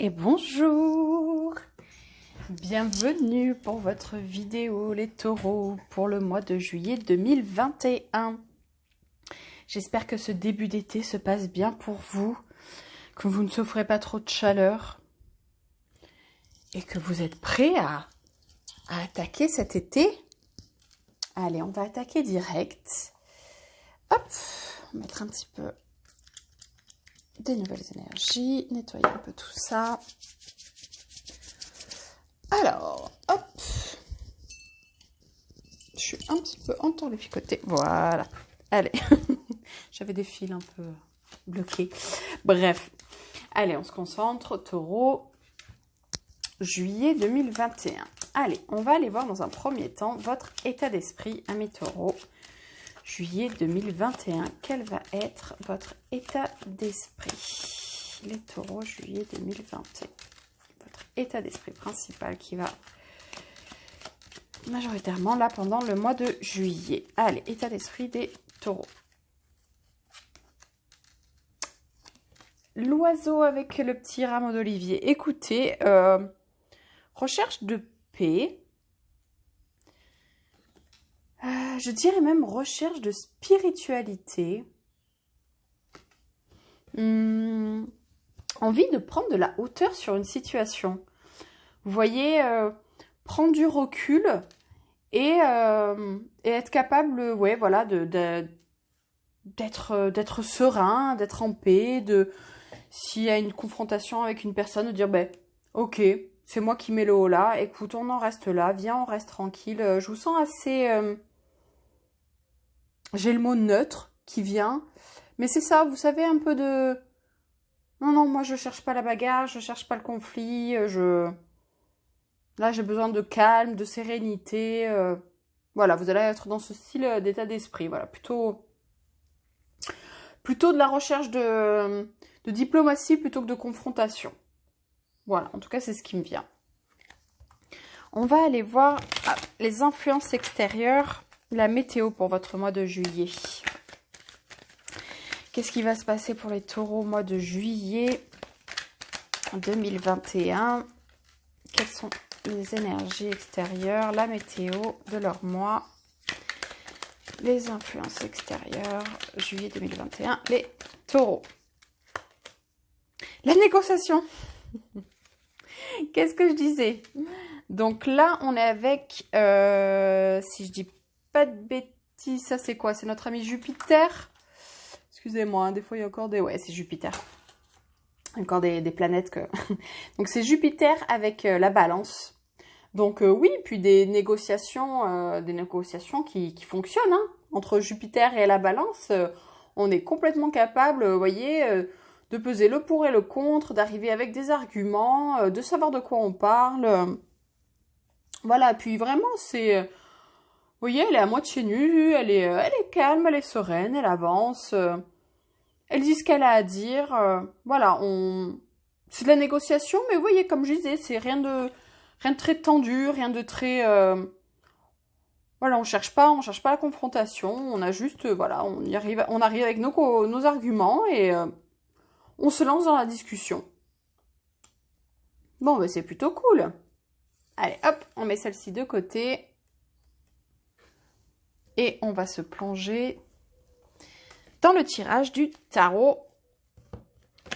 Et bonjour! Bienvenue pour votre vidéo les taureaux pour le mois de juillet 2021. J'espère que ce début d'été se passe bien pour vous, que vous ne souffrez pas trop de chaleur et que vous êtes prêts à attaquer cet été. Allez, on va attaquer direct. Hop, on va mettre un petit peu des nouvelles énergies, nettoyer un peu tout ça. Alors, hop, je suis un petit peu entorlificotée, voilà, allez, j'avais des fils un peu bloqués, bref, allez, on se concentre, taureau, juillet 2021. Allez, on va aller voir dans un premier temps votre état d'esprit, amis taureaux, juillet 2021, quel va être votre état d'esprit? Les taureaux, juillet 2021. Votre état d'esprit principal qui va majoritairement là pendant le mois de juillet. Allez, état d'esprit des taureaux. L'oiseau avec le petit rameau d'olivier. Écoutez, recherche de paix. Je dirais même recherche de spiritualité. Envie de prendre de la hauteur sur une situation. Vous voyez, prendre du recul et être capable, ouais, voilà, d'être serein, d'être en paix, s'il y a une confrontation avec une personne, de dire, ben, ok, c'est moi qui mets le haut là, écoute, on en reste là, viens, on reste tranquille. Je vous sens assez... j'ai le mot neutre qui vient, mais c'est ça, vous savez, un peu de... Non, moi, je cherche pas la bagarre, je cherche pas le conflit, Là, j'ai besoin de calme, de sérénité. Voilà, vous allez être dans ce style d'état d'esprit. Voilà, plutôt de la recherche de diplomatie plutôt que de confrontation. Voilà, en tout cas, c'est ce qui me vient. On va aller voir les influences extérieures, la météo pour votre mois de juillet. Qu'est-ce qui va se passer pour les taureaux au mois de juillet 2021? Quelles sont les énergies extérieures, la météo de leur mois, les influences extérieures, juillet 2021, les taureaux. La négociation. Qu'est-ce que je disais? Donc là, on est avec, si je dis pas de bêtises, ça c'est quoi? C'est notre ami Jupiter. Excusez-moi, hein, des fois il y a encore des... Ouais, c'est Jupiter. Encore des planètes que... Donc c'est Jupiter avec la balance. Donc oui, puis des négociations qui fonctionnent. Hein. Entre Jupiter et la balance, on est complètement capable, vous voyez, de peser le pour et le contre, d'arriver avec des arguments, de savoir de quoi on parle. Voilà, puis vraiment, c'est... vous voyez, elle est à moitié nue, elle est calme, elle est sereine, elle avance... Elle dit ce qu'elle a à dire. Voilà, c'est de la négociation, mais vous voyez, comme je disais, c'est rien de très tendu, rien de très... Voilà, on cherche pas la confrontation. On a juste, voilà, on arrive avec nos arguments et on se lance dans la discussion. Bon, ben c'est plutôt cool. Allez, hop, on met celle-ci de côté. Et on va se plonger dans le tirage du tarot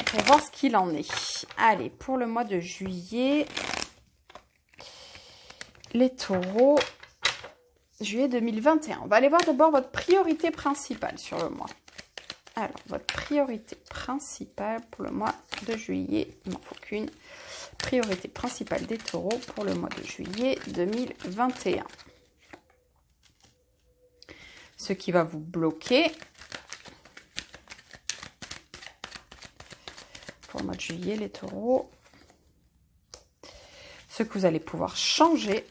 pour voir ce qu'il en est. Allez, pour le mois de juillet, les taureaux, juillet 2021. On va aller voir d'abord votre priorité principale sur le mois. Alors, votre priorité principale pour le mois de juillet, il m'en faut qu'une. Priorité principale des taureaux pour le mois de juillet 2021. Ce qui va vous bloquer pour le mois de juillet, les taureaux. Ce que vous allez pouvoir changer,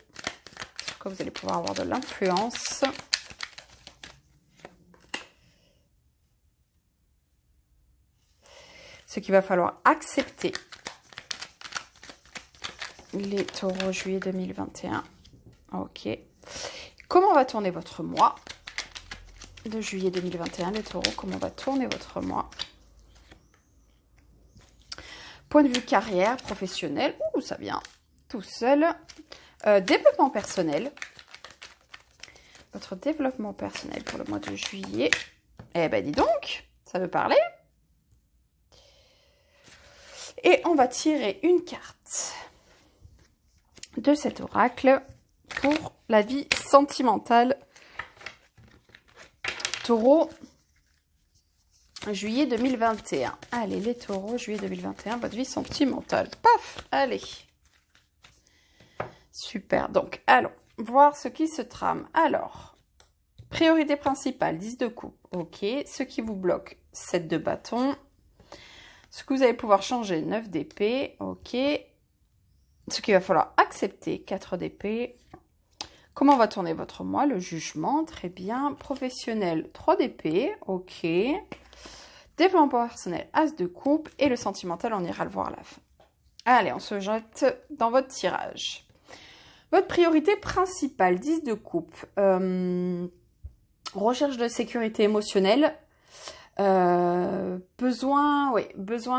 sur quoi vous allez pouvoir avoir de l'influence. Ce qu'il va falloir accepter, les taureaux, juillet 2021. Ok. Comment va tourner votre mois de juillet 2021, les taureaux? Comment va tourner votre mois? Point de vue carrière, professionnel. Ouh, ça vient tout seul. Développement personnel. Votre développement personnel pour le mois de juillet. Eh ben, dis donc, ça veut parler. Et on va tirer une carte de cet oracle pour la vie sentimentale. Taureau, juillet 2021. Allez, les taureaux, juillet 2021, votre vie sentimentale. Paf, allez. Super, donc allons voir ce qui se trame. Alors, priorité principale, 10 de coupe. Ok, ce qui vous bloque, 7 de bâton. Ce que vous allez pouvoir changer, 9 d'épée. Ok. Ce qu'il va falloir accepter, 4 d'épée. Comment va tourner votre mois? Le jugement, très bien. Professionnel, 3 d'épée. Ok. Développement personnel, as de coupe. Et le sentimental, on ira le voir à la fin. Allez, on se jette dans votre tirage. Votre priorité principale, 10 de coupe. Recherche de sécurité émotionnelle. Besoin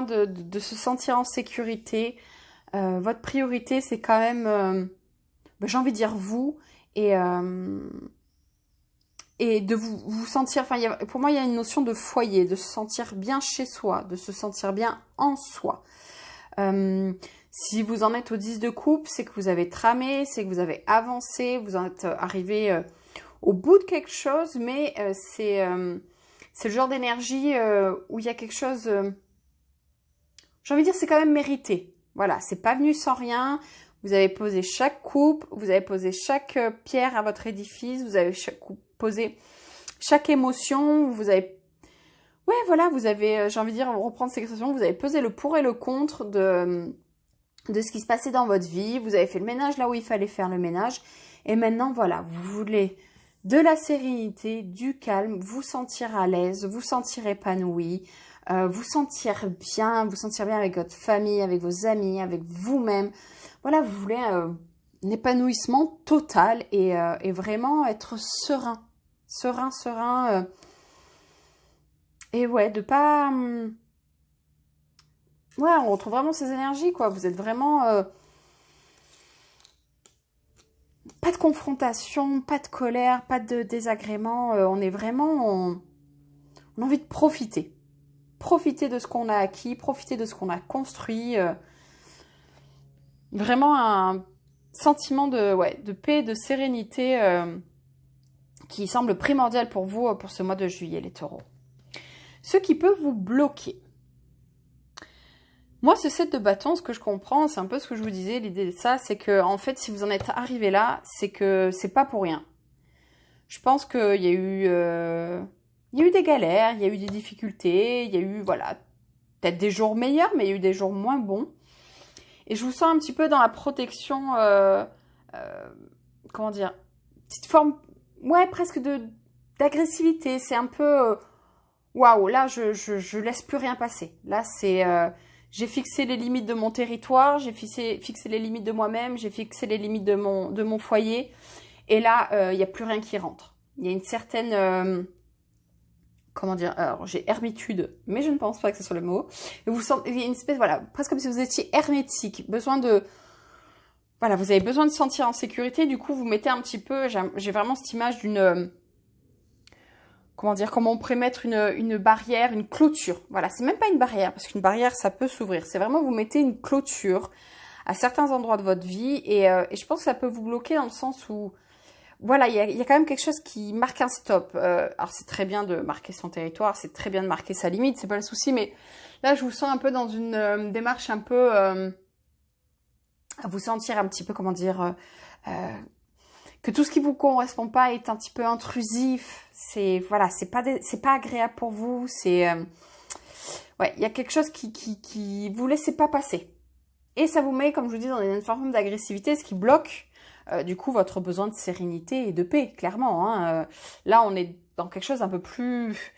de se sentir en sécurité. Votre priorité, c'est quand même, j'ai envie de dire vous, et de vous sentir, enfin, pour moi, il y a une notion de foyer, de se sentir bien chez soi, de se sentir bien en soi. Si vous en êtes au 10 de coupe, c'est que vous avez tramé, c'est que vous avez avancé, vous en êtes arrivé au bout de quelque chose, mais c'est le genre d'énergie où il y a quelque chose, j'ai envie de dire, c'est quand même mérité. Voilà, c'est pas venu sans rien. Vous avez posé chaque coupe, vous avez posé chaque pierre à votre édifice, vous avez posé chaque émotion, vous avez... Ouais, voilà, vous avez, j'ai envie de dire, reprendre cette expression, vous avez pesé le pour et le contre de ce qui se passait dans votre vie. Vous avez fait le ménage là où il fallait faire le ménage. Et maintenant, voilà, vous voulez de la sérénité, du calme, vous sentir à l'aise, vous sentir épanoui, vous sentir bien avec votre famille, avec vos amis, avec vous-même. Voilà, vous voulez un épanouissement total et vraiment être serein. Serein. Et ouais, de pas... Ouais, on retrouve vraiment ces énergies, quoi. Vous êtes vraiment... pas de confrontation, pas de colère, pas de désagrément. On est vraiment... On a envie de profiter. Profiter de ce qu'on a acquis, profiter de ce qu'on a construit. Vraiment un sentiment de paix, de sérénité qui semble primordial pour vous pour ce mois de juillet, les taureaux. Ce qui peut vous bloquer. Moi, ce 7 de bâton, ce que je comprends, c'est un peu ce que je vous disais, l'idée de ça, c'est que, en fait, si vous en êtes arrivé là, c'est que c'est pas pour rien. Je pense qu'il y a eu des galères, il y a eu des difficultés, il y a eu, voilà, peut-être des jours meilleurs, mais il y a eu des jours moins bons. Et je vous sens un petit peu dans la protection, comment dire, petite forme, ouais, presque d'agressivité. C'est un peu, waouh, là, je laisse plus rien passer. Là, c'est... j'ai fixé les limites de mon territoire, j'ai fixé les limites de moi-même, j'ai fixé les limites de mon foyer. Et là, il n'y a plus rien qui rentre. Il y a une certaine... comment dire? Alors, j'ai hermitude, mais je ne pense pas que ce soit le mot. Et vous sentez, il y a une espèce, voilà, presque comme si vous étiez hermétique. Besoin de... Voilà, vous avez besoin de se sentir en sécurité. Du coup, vous mettez un petit peu... J'ai vraiment cette image d'une... comment dire, comment on pourrait mettre une barrière, une clôture. Voilà, c'est même pas une barrière, parce qu'une barrière, ça peut s'ouvrir. C'est vraiment, vous mettez une clôture à certains endroits de votre vie, et je pense que ça peut vous bloquer dans le sens où, voilà, il y a quand même quelque chose qui marque un stop. Alors, c'est très bien de marquer son territoire, c'est très bien de marquer sa limite, c'est pas le souci, mais là, je vous sens un peu dans une démarche un peu, à vous sentir un petit peu, comment dire... que tout ce qui vous correspond pas est un petit peu intrusif, c'est voilà, c'est pas agréable pour vous, c'est ouais, il y a quelque chose qui vous laissez pas passer. Et ça vous met, comme je vous dis, dans une forme d'agressivité, ce qui bloque du coup votre besoin de sérénité et de paix, clairement. Hein. Là, on est dans quelque chose un peu plus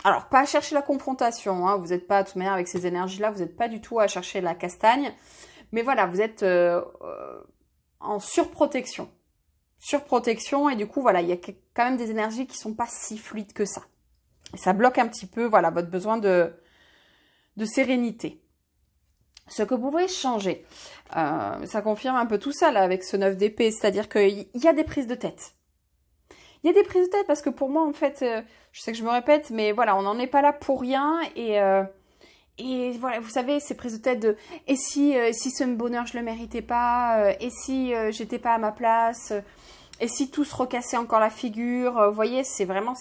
alors, pas à chercher la confrontation, hein. Vous n'êtes pas, de toute manière, avec ces énergies-là, vous n'êtes pas du tout à chercher la castagne. Mais voilà, vous êtes en surprotection. Surprotection, et du coup, voilà, il y a quand même des énergies qui sont pas si fluides que ça. Et ça bloque un petit peu, voilà, votre besoin de de sérénité. Ce que vous pouvez changer, ça confirme un peu tout ça là avec ce 9 d'épée, c'est-à-dire qu'il y a des prises de tête. Il y a des prises de tête parce que pour moi, en fait, je sais que je me répète, mais voilà, on n'en est pas là pour rien. Et voilà, vous savez, ces prises de tête de « et si ce bonheur, je le méritais pas et si j'étais pas à ma place et si tout se recassait encore la figure ?» Vous voyez, c'est vraiment...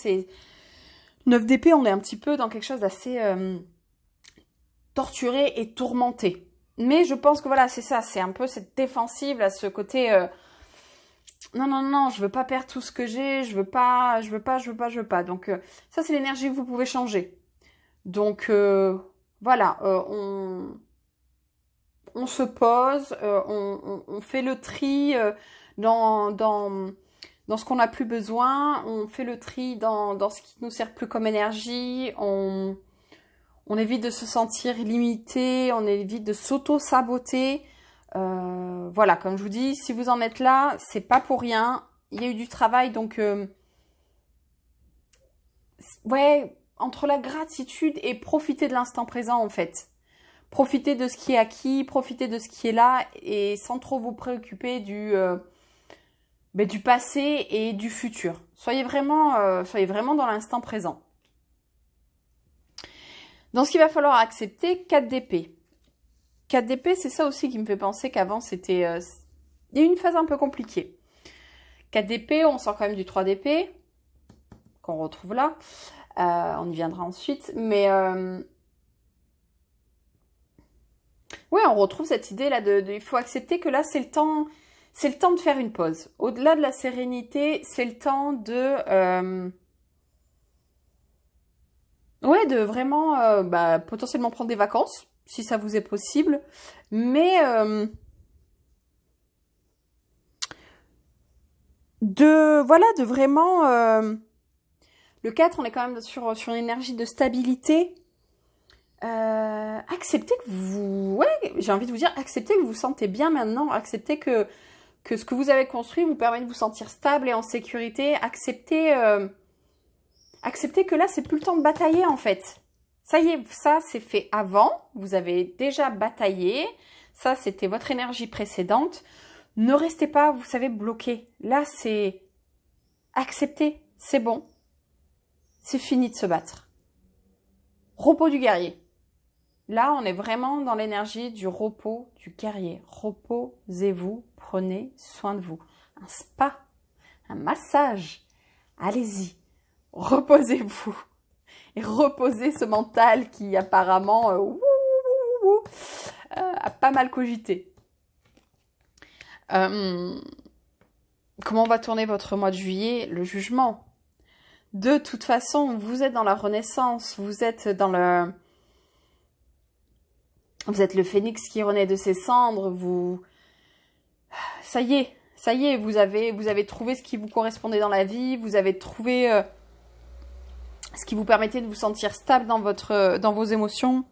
9 d'épée, on est un petit peu dans quelque chose d'assez torturé et tourmenté. Mais je pense que voilà, c'est ça, c'est un peu cette défensive, là, ce côté... non, non, non, je veux pas perdre tout ce que j'ai, je veux pas. Donc, ça, c'est l'énergie que vous pouvez changer. Donc, voilà, on se pose, on fait le tri dans ce qu'on n'a plus besoin, on fait le tri dans ce qui nous sert plus comme énergie, on évite de se sentir limité, on évite de s'auto-saboter. Voilà, comme je vous dis, si vous en êtes là, c'est pas pour rien. Il y a eu du travail, donc ouais, entre la gratitude et profiter de l'instant présent en fait. Profitez de ce qui est acquis, profitez de ce qui est là et sans trop vous préoccuper du passé et du futur. Soyez vraiment dans l'instant présent. Dans ce qu'il va falloir accepter, 4 d'épée. 4 d'épée, c'est ça aussi qui me fait penser qu'avant, c'était... il y a eu une phase un peu compliquée. 4 d'épée, on sort quand même du 3 d'épée, qu'on retrouve là. On y viendra ensuite. Mais... ouais, on retrouve cette idée là il faut accepter que là, c'est le temps de faire une pause. Au-delà de la sérénité, c'est le temps de... ouais, de vraiment potentiellement prendre des vacances, si ça vous est possible. Mais de vraiment... le 4, on est quand même sur une énergie de stabilité. Acceptez que vous... Ouais, j'ai envie de vous dire, acceptez que vous vous sentez bien maintenant. Acceptez que ce que vous avez construit vous permet de vous sentir stable et en sécurité. Acceptez que là, c'est plus le temps de batailler, en fait. Ça y est, ça, c'est fait avant. Vous avez déjà bataillé. Ça, c'était votre énergie précédente. Ne restez pas, vous savez, bloqué. Là, c'est... Acceptez, c'est bon. C'est fini de se battre. Repos du guerrier. Là, on est vraiment dans l'énergie du repos du guerrier. Reposez-vous, prenez soin de vous. Un spa, un massage. Allez-y, reposez-vous. Et reposez ce mental qui apparemment a pas mal cogité. Comment va tourner votre mois de juillet? Le jugement. De toute façon, vous êtes dans la renaissance, vous êtes le phénix qui renaît de ses cendres, ça y est, vous avez trouvé ce qui vous correspondait dans la vie, vous avez trouvé ce qui vous permettait de vous sentir stable dans vos émotions.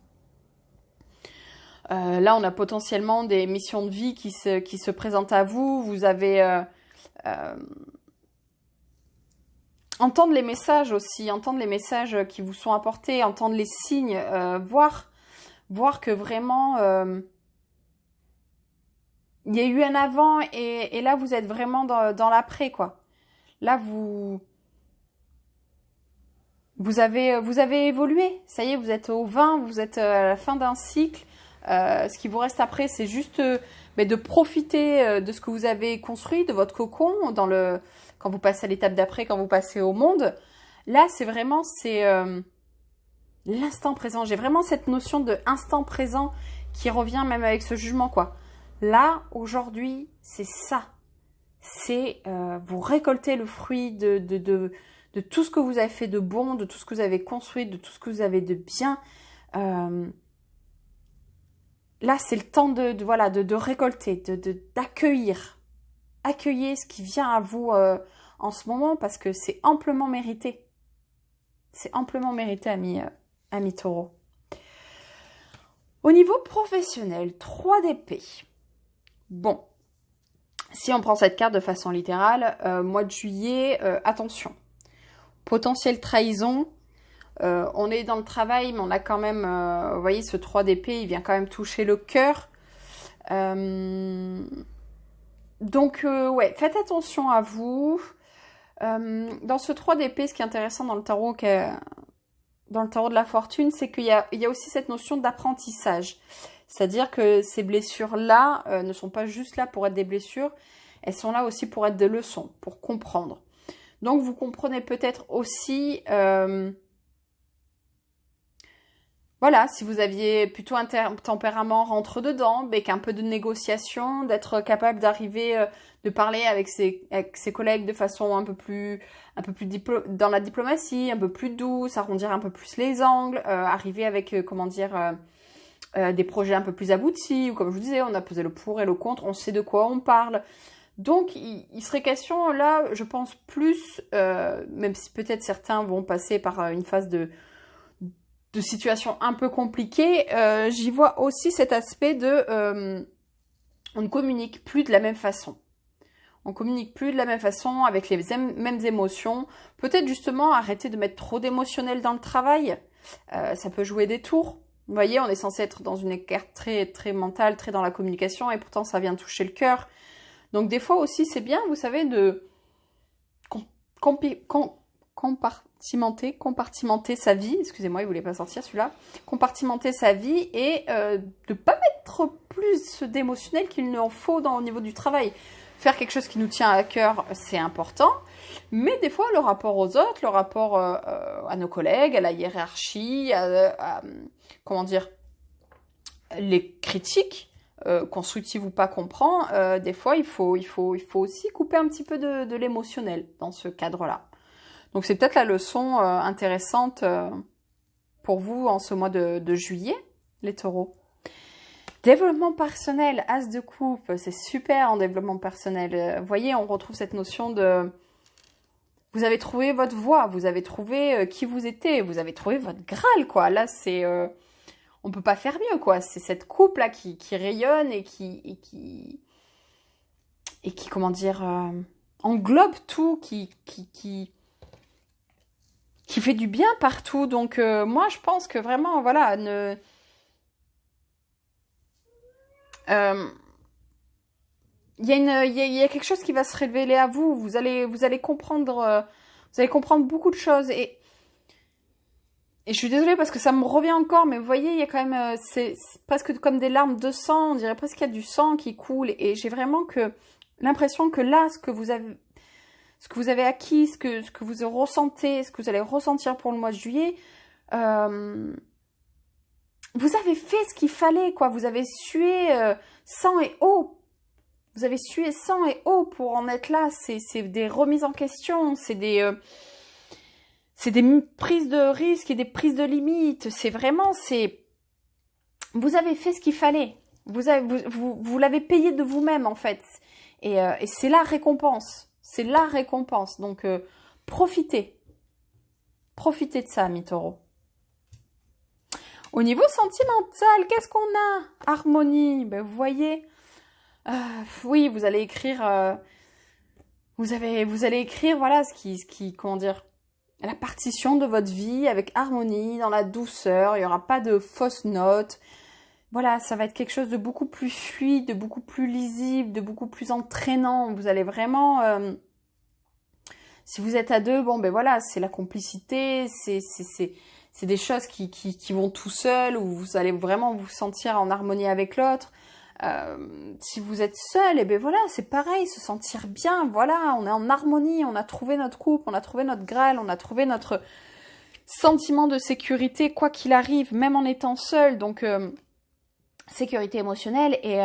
Là, on a potentiellement des missions de vie qui se présentent à vous, vous avez... entendre les messages aussi, entendre les messages qui vous sont apportés, entendre les signes, voir que vraiment il y a eu un avant et là vous êtes vraiment dans l'après quoi. Là vous avez évolué, ça y est, vous êtes au 20, vous êtes à la fin d'un cycle. Ce qui vous reste après, c'est juste de profiter de ce que vous avez construit, de votre cocon, quand vous passez à l'étape d'après, quand vous passez au monde. Là, c'est vraiment l'instant présent. J'ai vraiment cette notion de instant présent qui revient même avec ce jugement, quoi. Là, aujourd'hui, c'est ça. C'est vous récoltez le fruit de tout ce que vous avez fait de bon, de tout ce que vous avez construit, de tout ce que vous avez de bien. Là, c'est le temps de récolter, d'accueillir. Accueillez ce qui vient à vous en ce moment parce que c'est amplement mérité. C'est amplement mérité, ami Taureau. Au niveau professionnel, 3 d'épée. Bon, si on prend cette carte de façon littérale, mois de juillet, attention. Potentielle trahison, On est dans le travail, mais on a quand même, vous voyez, ce 3 d'épée, il vient quand même toucher le cœur. Donc, ouais, faites attention à vous. Dans ce 3 d'épée, ce qui est intéressant dans le tarot, dans le tarot de la fortune, c'est qu'il y a aussi cette notion d'apprentissage. C'est-à-dire que ces blessures-là ne sont pas juste là pour être des blessures, elles sont là aussi pour être des leçons, pour comprendre. Donc, vous comprenez peut-être aussi... voilà, si vous aviez plutôt un tempérament rentre-dedans, mais qu'un peu de négociation, d'être capable d'arriver, de parler avec ses collègues de façon un peu plus dans la diplomatie, un peu plus douce, arrondir un peu plus les angles, arriver avec, comment dire, des projets un peu plus aboutis, ou comme je vous disais, on a pesé le pour et le contre, on sait de quoi on parle. Donc, il serait question, là, je pense plus, même si peut-être certains vont passer par une phase de situation un peu compliquée, j'y vois aussi cet aspect de on ne communique plus de la même façon. On communique plus de la même façon avec les mêmes émotions. Peut-être justement arrêter de mettre trop d'émotionnel dans le travail. Ça peut jouer des tours. Vous voyez, on est censé être dans une écart très, très mentale, très dans la communication, et pourtant ça vient toucher le cœur. Donc des fois aussi, c'est bien, vous savez, de compartimenter sa vie, excusez-moi, il voulait pas sortir celui-là, compartimenter sa vie et de pas mettre plus d'émotionnel qu'il n'en faut au niveau du travail. Faire quelque chose qui nous tient à cœur, c'est important, mais des fois le rapport aux autres, le rapport à nos collègues, à la hiérarchie, comment dire, les critiques, constructives ou pas qu'on prend, des fois il faut aussi couper un petit peu de l'émotionnel dans ce cadre-là. Donc, c'est peut-être la leçon intéressante pour vous en ce mois de juillet, les taureaux. Développement personnel, as de coupe, c'est super en développement personnel. Vous voyez, on retrouve cette notion de... Vous avez trouvé votre voie, vous avez trouvé qui vous étiez, vous avez trouvé votre Graal, quoi. Là, c'est... on peut pas faire mieux, quoi. C'est cette coupe-là qui rayonne et qui comment dire, englobe tout, qui fait du bien partout. Donc, moi, je pense que vraiment, voilà, il y a quelque chose qui va se révéler à vous. Vous allez comprendre beaucoup de choses. Et je suis désolée parce que ça me revient encore, mais vous voyez, il y a quand même, c'est presque comme des larmes de sang. On dirait presque qu'il y a du sang qui coule. Et j'ai vraiment l'impression que là, ce que vous avez acquis, ce que vous ressentez, ce que vous allez ressentir pour le mois de juillet, vous avez fait ce qu'il fallait, quoi. Vous avez sué sang et eau. Vous avez sué sang et eau pour en être là. C'est des remises en question, c'est des prises de risques et des prises de limites. C'est vraiment, vous avez fait ce qu'il fallait. Vous l'avez payé de vous-même, en fait. Et c'est la récompense. C'est la récompense. Donc, profitez. Profitez de ça, amis taureaux. Au niveau sentimental, qu'est-ce qu'on a? Harmonie. Ben, vous voyez, oui, vous allez écrire... vous allez écrire, voilà, ce qui, comment dire, la partition de votre vie avec harmonie, dans la douceur. Il n'y aura pas de fausses notes. Voilà, ça va être quelque chose de beaucoup plus fluide, de beaucoup plus lisible, de beaucoup plus entraînant. Vous allez vraiment... si vous êtes à deux, bon, ben voilà, c'est la complicité, c'est des choses qui vont tout seul, où vous allez vraiment vous sentir en harmonie avec l'autre. Si vous êtes seul, et ben voilà, c'est pareil, se sentir bien, voilà, on est en harmonie, on a trouvé notre couple, on a trouvé notre Graal, on a trouvé notre sentiment de sécurité, quoi qu'il arrive, même en étant seul. Donc, sécurité émotionnelle, et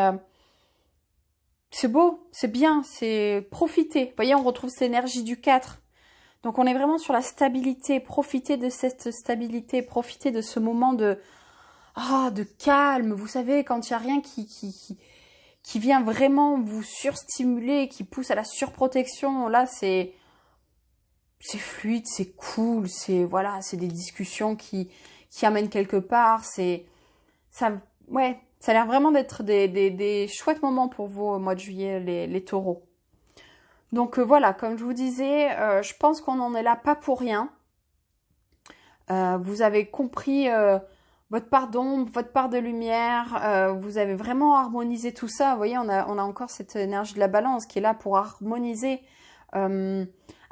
c'est beau, c'est bien, c'est profiter. Vous voyez, on retrouve cette énergie du 4. Donc, on est vraiment sur la stabilité. Profitez de cette stabilité, profitez de ce moment de calme. Vous savez, quand il n'y a rien qui vient vraiment vous surstimuler, qui pousse à la surprotection, là, c'est fluide, c'est cool, c'est des discussions qui amènent quelque part. Ça a l'air vraiment d'être des chouettes moments pour vous au mois de juillet, les taureaux. Donc voilà, comme je vous disais, je pense qu'on n'en est là pas pour rien. vous avez compris votre part d'ombre, votre part de lumière, vous avez vraiment harmonisé tout ça. Vous voyez, on a encore cette énergie de la balance qui est là pour harmoniser.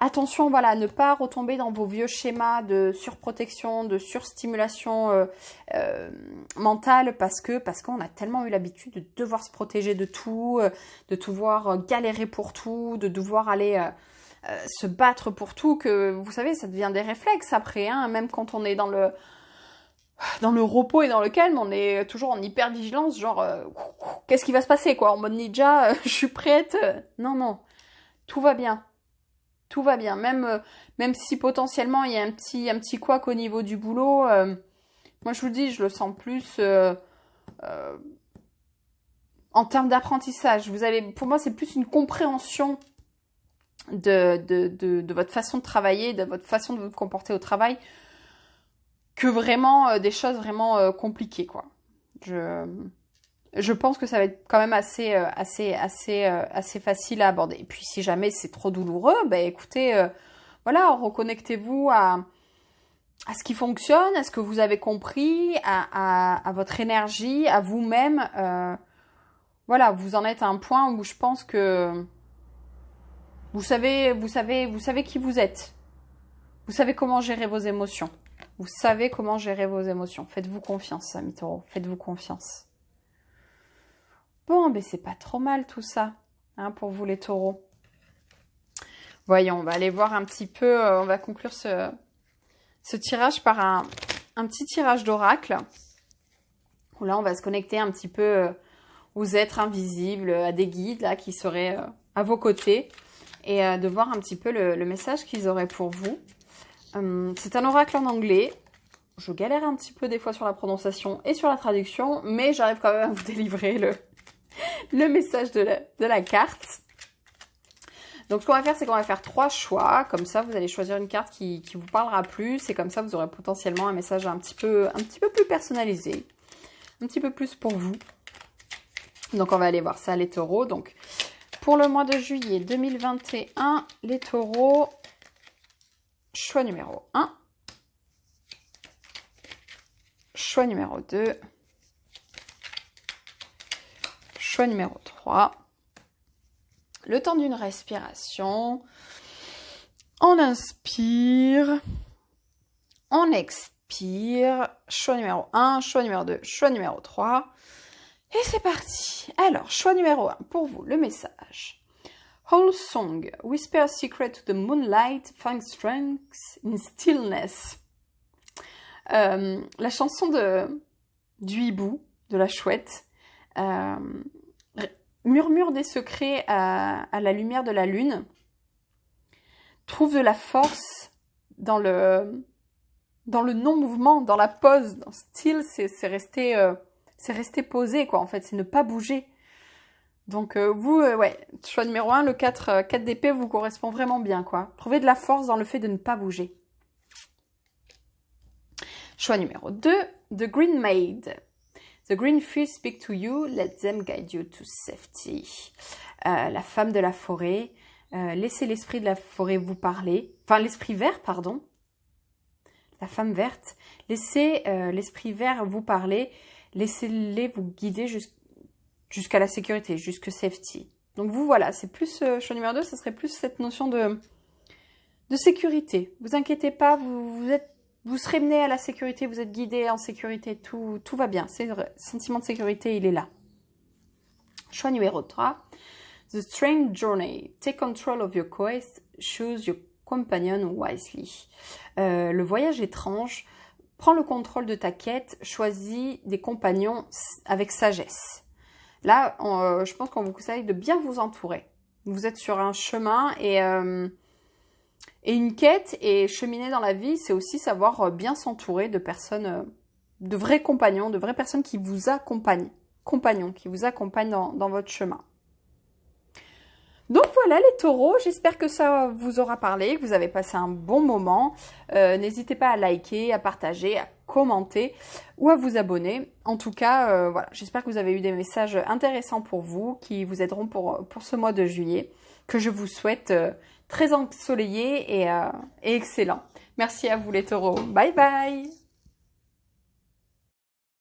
Attention, voilà, à ne pas retomber dans vos vieux schémas de surprotection, de surstimulation mentale, parce qu'on a tellement eu l'habitude de devoir se protéger de tout, de devoir galérer pour tout, de devoir aller se battre pour tout, que vous savez, ça devient des réflexes après, hein, même quand on est dans le repos et dans le calme, on est toujours en hyper-vigilance, genre, qu'est-ce qui va se passer, quoi, en mode ninja, je suis prête. Non, non, tout va bien. Tout va bien, même si potentiellement il y a un petit couac au niveau du boulot, moi je vous dis, je le sens plus en termes d'apprentissage. Pour moi, c'est plus une compréhension de votre façon de travailler, de votre façon de vous comporter au travail, que vraiment des choses vraiment compliquées, quoi. Je pense que ça va être quand même assez facile à aborder. Et puis si jamais c'est trop douloureux, ben écoutez, voilà, reconnectez-vous à ce qui fonctionne, à ce que vous avez compris, à votre énergie, à vous-même. Voilà, vous en êtes à un point où je pense que vous savez qui vous êtes. Vous savez comment gérer vos émotions. Vous savez comment gérer vos émotions. Faites-vous confiance, amis taureaux. Faites-vous confiance. Bon, ben c'est pas trop mal tout ça, hein, pour vous les taureaux. Voyons, on va aller voir un petit peu, on va conclure ce tirage par un petit tirage d'oracle. Où là, on va se connecter un petit peu aux êtres invisibles, à des guides là qui seraient à vos côtés. Et de voir un petit peu le message qu'ils auraient pour vous. C'est un oracle en anglais. Je galère un petit peu des fois sur la prononciation et sur la traduction, mais j'arrive quand même à vous délivrer le message de la carte. Donc ce qu'on va faire, c'est qu'on va faire 3 choix. Comme ça, vous allez choisir une carte qui vous parlera plus. Et comme ça, vous aurez potentiellement un message un petit peu plus personnalisé. Un petit peu plus pour vous. Donc on va aller voir ça, les taureaux. Donc pour le mois de juillet 2021, les taureaux, choix numéro 1. Choix numéro 2. Choix numéro 3. Le temps d'une respiration. On inspire. On expire. Choix numéro 1, choix numéro 2, choix numéro 3. Et c'est parti. Alors, choix numéro 1 pour vous, le message. Whole song, whisper a secret to the moonlight, find strength in stillness. La chanson du hibou, de la chouette, murmure des secrets à la lumière de la lune, trouve de la force dans le non-mouvement, dans la pause. Dans still, c'est rester posé, quoi, en fait, c'est ne pas bouger. Donc vous, ouais, choix numéro 1, le 4 d'épée vous correspond vraiment bien, quoi. Trouvez de la force dans le fait de ne pas bouger. Choix numéro 2, The Green Maid. The green fish speak to you, let them guide you to safety. La femme de la forêt, laissez l'esprit de la forêt vous parler. Enfin, l'esprit vert, pardon. La femme verte, laissez l'esprit vert vous parler. Laissez-les vous guider jusqu'à la sécurité, jusqu'à safety. Donc vous, voilà, c'est plus, choix numéro 2, ce serait plus cette notion de sécurité. Vous inquiétez pas, vous serez mené à la sécurité, vous êtes guidé en sécurité, tout va bien. Le sentiment de sécurité, il est là. Choix numéro 3. The strange journey. Take control of your quest. Choose your companion wisely. Le voyage étrange. Prends le contrôle de ta quête. Choisis des compagnons avec sagesse. Là, je pense qu'on vous conseille de bien vous entourer. Vous êtes sur un chemin et une quête, et cheminer dans la vie, c'est aussi savoir bien s'entourer de personnes, de vrais compagnons, de vraies personnes qui vous accompagnent, compagnons, qui vous accompagnent dans votre chemin. Donc voilà les taureaux, j'espère que ça vous aura parlé, que vous avez passé un bon moment. N'hésitez pas à liker, à partager, à commenter ou à vous abonner. En tout cas, voilà, j'espère que vous avez eu des messages intéressants pour vous, qui vous aideront pour ce mois de juillet, que je vous souhaite très ensoleillé et excellent. Merci à vous les taureaux. Bye bye.